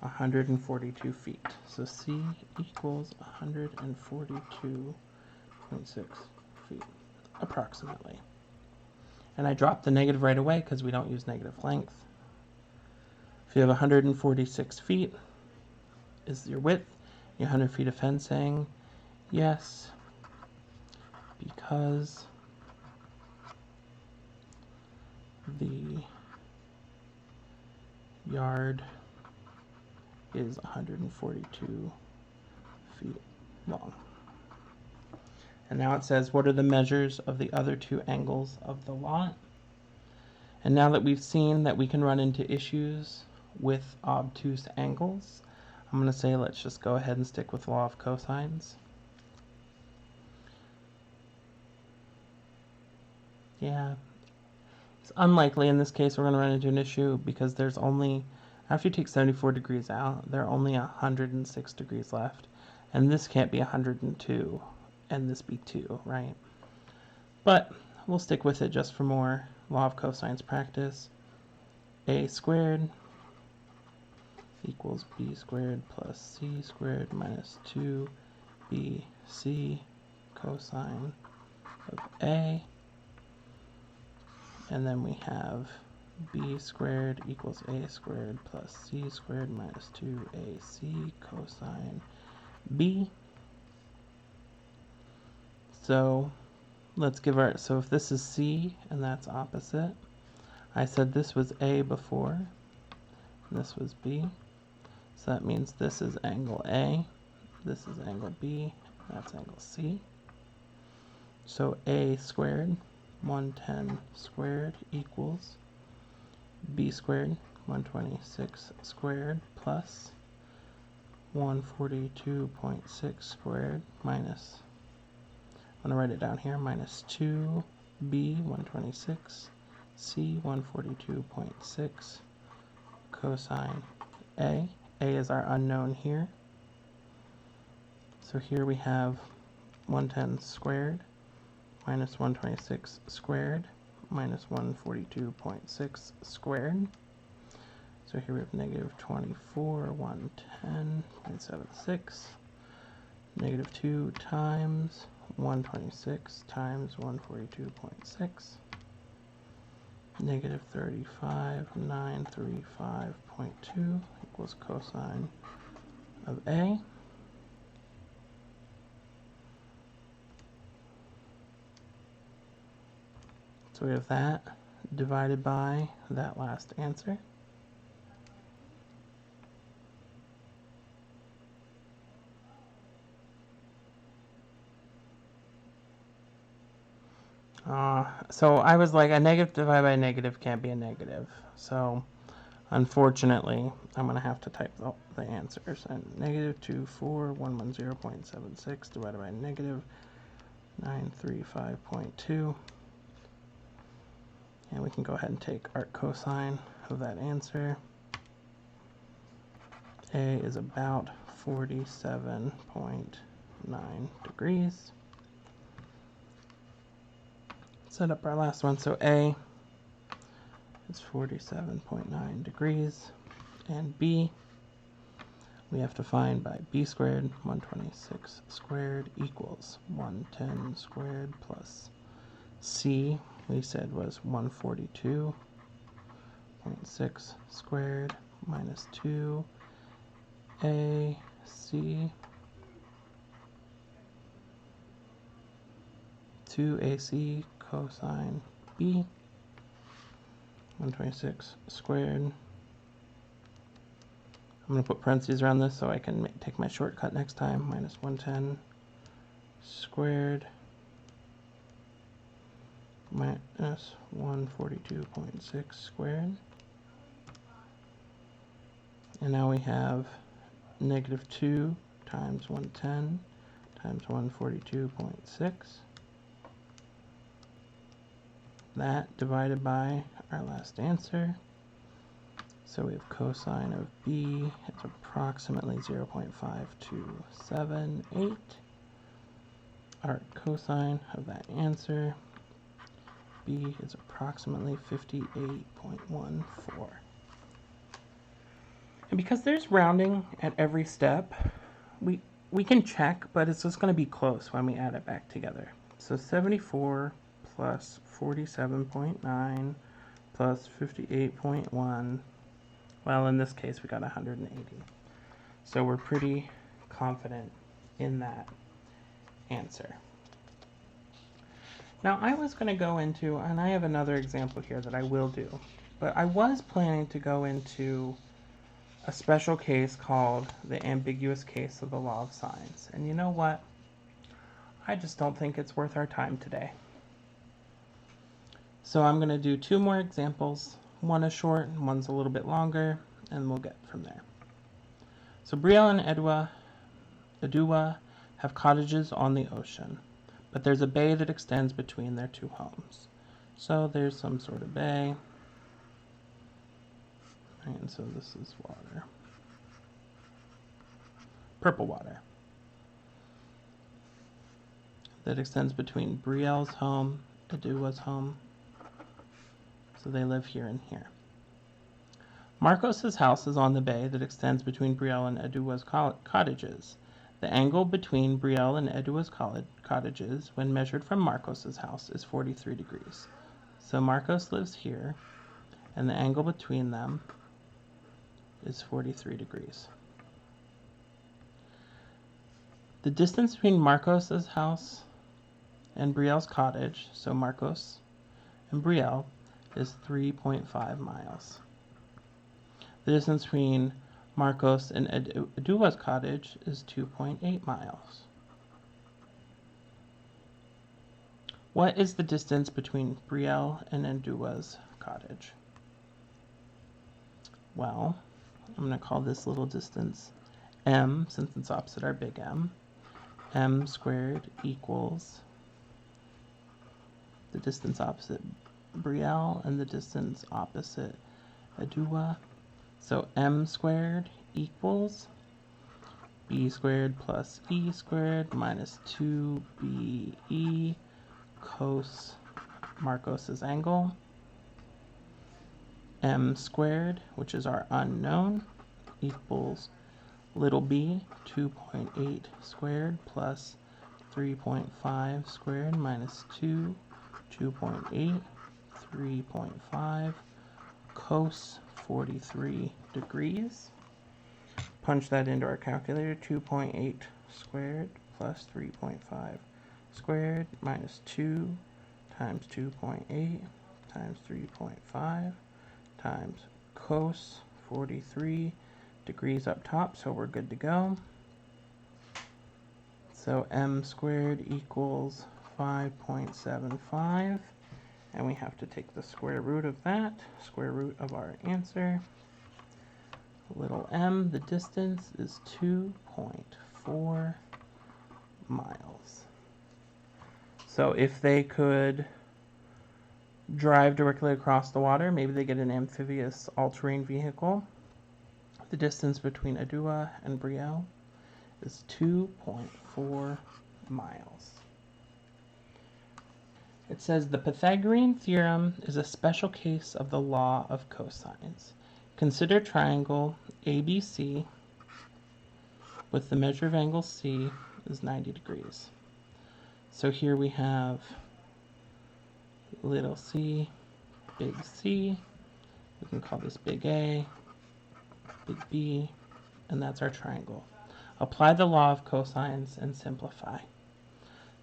S1: 142 feet. So C equals 142.6 feet, approximately. And I dropped the negative right away because we don't use negative length. If you have 146 feet is your width, your 100 feet of fencing, yes, because the yard is 142 feet long. And now it says, what are the measures of the other 2 angles of the lot? And now that we've seen that we can run into issues with obtuse angles, I'm going to say let's just go ahead and stick with law of cosines. Yeah, It's unlikely in this case we're going to run into an issue because there's only, after you take 74 degrees out, there are only 106 degrees left. And this can't be 102 and this be 2, right? But we'll stick with it just for more law of cosines practice. A squared equals b squared plus c squared minus 2bc cosine of a. And then we have b squared equals a squared plus c squared minus 2ac cosine b. So let's give our, so if this is c and that's opposite, I said this was a before, and this was b. So that means this is angle A, this is angle B, that's angle C. So a squared, 110 squared equals b squared, 126 squared plus 142.6 squared minus, I'm going to write it down here, minus 2b, 126, c, 142.6 cosine a. A is our unknown here. So here we have 110 squared minus 126 squared minus 142.6 squared. So here we have negative 24, 110.76, negative 2 times 126 times 142.6, negative 35,935.2 equals cosine of A. So we have that divided by that last answer. So I was like, a negative divided by a negative can't be a negative. So unfortunately, I'm going to have to type the answers. And negative 24110.76 divided by negative 935.2. And we can go ahead and take arc cosine of that answer. A is about 47.9 degrees. Set up our last one. So A is 47.9 degrees. And B, we have to find by b squared, 126 squared equals 110 squared plus C, we said was 142.6 squared minus 2AC 2AC cosine B, 126 squared. I'm going to put parentheses around this so I can take my shortcut next time, minus 110 squared minus 142.6 squared. And now we have negative 2 times 110 times 142.6. That divided by our last answer. So we have cosine of B, it's approximately 0.5278. Our cosine of that answer, B, is approximately 58.14. And because there's rounding at every step, we can check, but it's just going to be close when we add it back together. So 74 plus 47.9 plus 58.1. Well, in this case, we got 180. So we're pretty confident in that answer. Now, I was going to go into, and I have another example here that I will do, but I was planning to go into a special case called the ambiguous case of the law of sines. And you know what? I just don't think it's worth our time today. So I'm going to do two more examples. One is short, and one's a little bit longer, and we'll get from there. So Brielle and Edua have cottages on the ocean, but there's a bay that extends between their two homes. So there's some sort of bay. And so this is water. Purple water. That extends between Brielle's home, Adua's home. So they live here and here. Marcos's house is on the bay that extends between Brielle and Adua's cottages. The angle between Brielle and Adua's cottages, when measured from Marcos's house, is 43 degrees. So Marcos lives here, and the angle between them is 43 degrees. The distance between Marcos's house and Brielle's cottage, so Marcos and Brielle, is 3.5 miles. The distance between Marcos and Adua's cottage is 2.8 miles. What is the distance between Brielle and Adua's cottage? Well, I'm going to call this little distance m, since it's opposite our big M. M squared equals the distance opposite Brielle and the distance opposite Adua. So m squared equals b squared plus e squared minus 2be cos Marcos's angle. M squared, which is our unknown, equals little b, 2.8 squared plus 3.5 squared minus 2, 2.8, 3.5 cos 43 degrees. Punch that into our calculator. 2.8 squared plus 3.5 squared minus 2 times 2.8 times 3.5 times cos 43 degrees up top, so we're good to go. So m squared equals 5.75. And we have to take the square root of that, square root of our answer. Little m, the distance is 2.4 miles. So if they could drive directly across the water, maybe they get an amphibious all-terrain vehicle. The distance between Adua and Brielle is 2.4 miles. It says the Pythagorean theorem is a special case of the law of cosines. Consider triangle ABC with the measure of angle C is 90 degrees. So here we have little c, big C. We can call this big A, big B, and that's our triangle. Apply the law of cosines and simplify.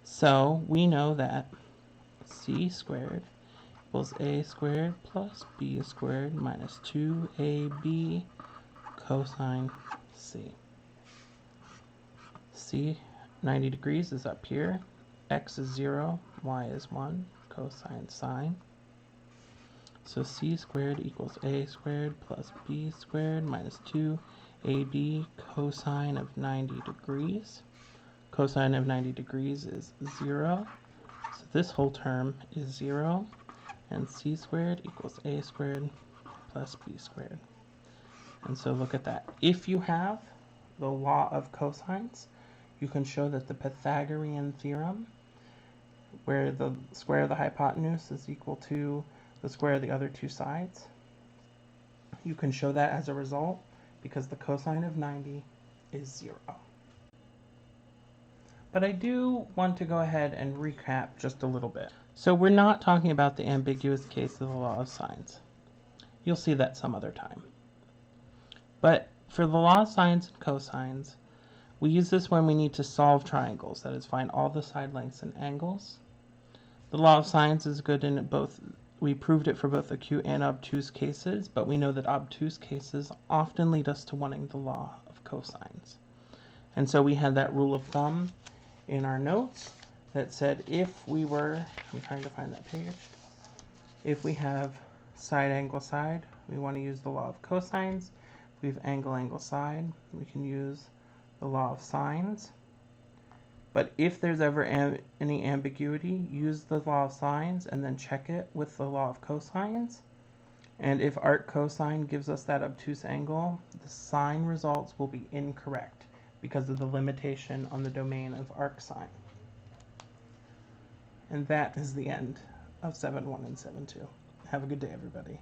S1: So we know that c squared equals a squared plus b squared minus 2ab cosine c. C, 90 degrees, is up here. X is 0, y is 1, cosine sine. So c squared equals a squared plus b squared minus 2ab cosine of 90 degrees. Cosine of 90 degrees is 0. So this whole term is 0, and c squared equals a squared plus b squared. And so look at that. If you have the law of cosines, you can show that the Pythagorean theorem, where the square of the hypotenuse is equal to the square of the other two sides, you can show that as a result because the cosine of 90 is 0. But I do want to go ahead and recap just a little bit. So we're not talking about the ambiguous case of the law of sines. You'll see that some other time. But for the law of sines and cosines, we use this when we need to solve triangles, that is, find all the side lengths and angles. The law of sines is good in both. We proved it for both acute and obtuse cases, but we know that obtuse cases often lead us to wanting the law of cosines. And so we had that rule of thumb in our notes that said if we were, I'm trying to find that page, if we have side angle side, we want to use the law of cosines. If we have angle angle side, we can use the law of sines. But if there's ever any ambiguity, use the law of sines and then check it with the law of cosines. And if arc cosine gives us that obtuse angle, the sine results will be incorrect because of the limitation on the domain of arc sine. And that is the end of 7.1 and 7.2. Have a good day, everybody.